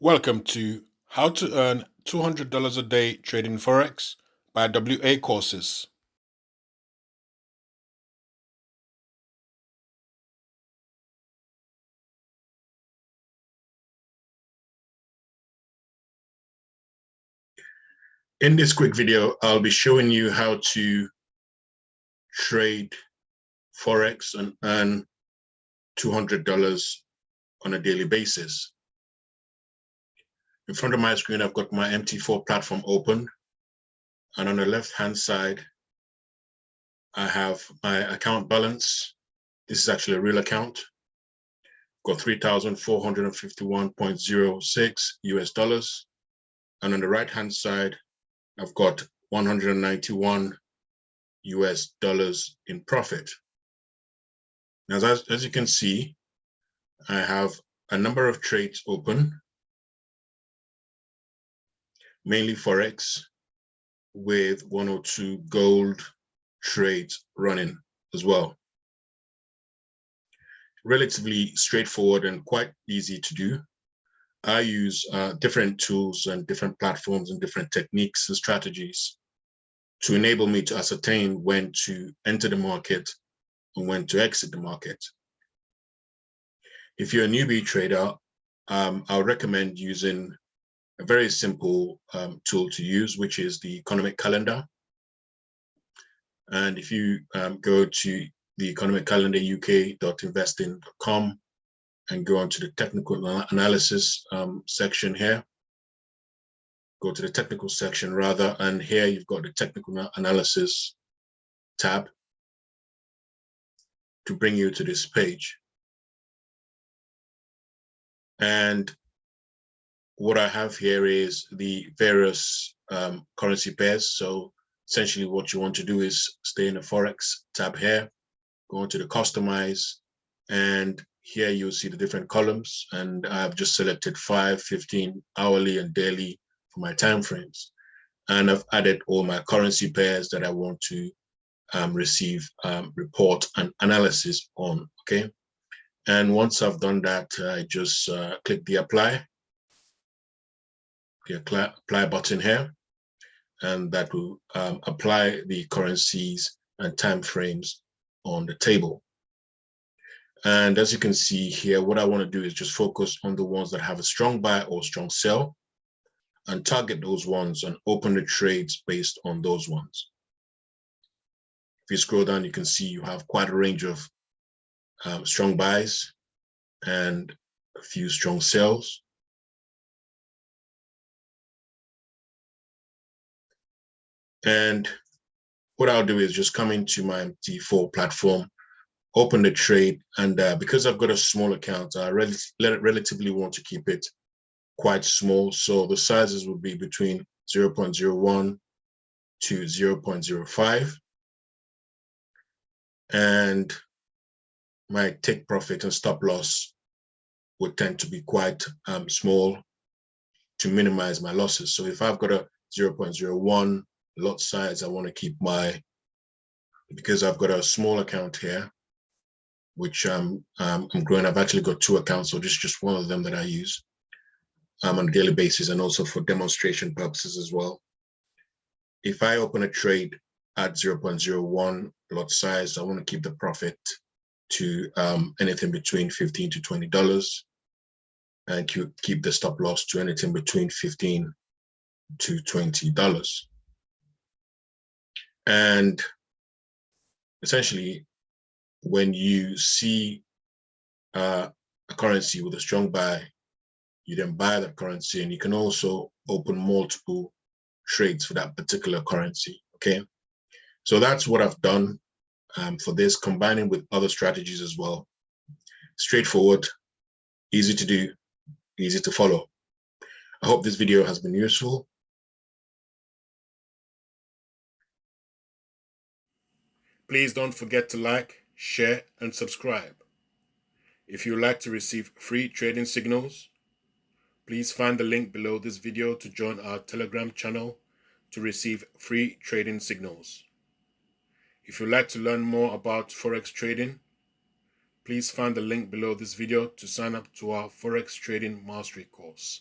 Welcome to How to Earn $200 a Day Trading Forex by WA Courses. In this quick video, I'll be showing you how to trade Forex and earn $200 on a daily basis. In front of my screen, I've got my MT4 platform open, and on the left-hand side, I have my account balance. This is actually a real account. Got 3,451.06 US dollars. And on the right-hand side, I've got 191 US dollars in profit. Now, as you can see, I have a number of trades open, mainly Forex, with 1 or 2 gold trades running as well. Relatively straightforward and quite easy to do. I use different tools and different platforms and different techniques and strategies to enable me to ascertain when to enter the market and when to exit the market. If you're a newbie trader, I'll recommend using a very simple tool to use, which is the economic calendar. And if you go to the economic calendar uk.investing.com and go onto the technical analysis section here, go to the technical section rather, and here you've got the technical analysis tab to bring you to this page. And what I have here is the various currency pairs. So essentially what you want to do is stay in the Forex tab here, go into the customize, and here you'll see the different columns. And I've just selected 5, 15, hourly, and daily for my time frames. And I've added all my currency pairs that I want to receive report and analysis on, okay? And once I've done that, I just click the apply button here, and that will apply the currencies and time frames on the table. And as you can see here, what I want to do is just focus on the ones that have a strong buy or strong sell and target those ones and open the trades based on those ones. If you scroll down, you can see you have quite a range of strong buys and a few strong sells. And what I'll do is just come into my MT4 platform, open the trade, and because I've got a small account, I relatively want to keep it quite small. So the sizes would be between 0.01 to 0.05. And my take profit and stop loss would tend to be quite small to minimize my losses. So if I've got a 0.01 lot size, I want to keep because I've got a small account here, which I'm growing. I've actually got 2 accounts, so this is just one of them that I use on a daily basis and also for demonstration purposes as well. If I open a trade at 0.01 lot size, I want to keep the profit to anything between $15 to $20 and keep the stop loss to anything between $15 to $20. And essentially, when you see a currency with a strong buy, you then buy that currency, and you can also open multiple trades for that particular currency, okay? So that's what I've done for this, combining with other strategies as well. Straightforward, easy to do, easy to follow. I hope this video has been useful. Please don't forget to like, share, and subscribe. If you'd like to receive free trading signals, please find the link below this video to join our Telegram channel to receive free trading signals. If you'd like to learn more about Forex trading, please find the link below this video to sign up to our Forex Trading Mastery course.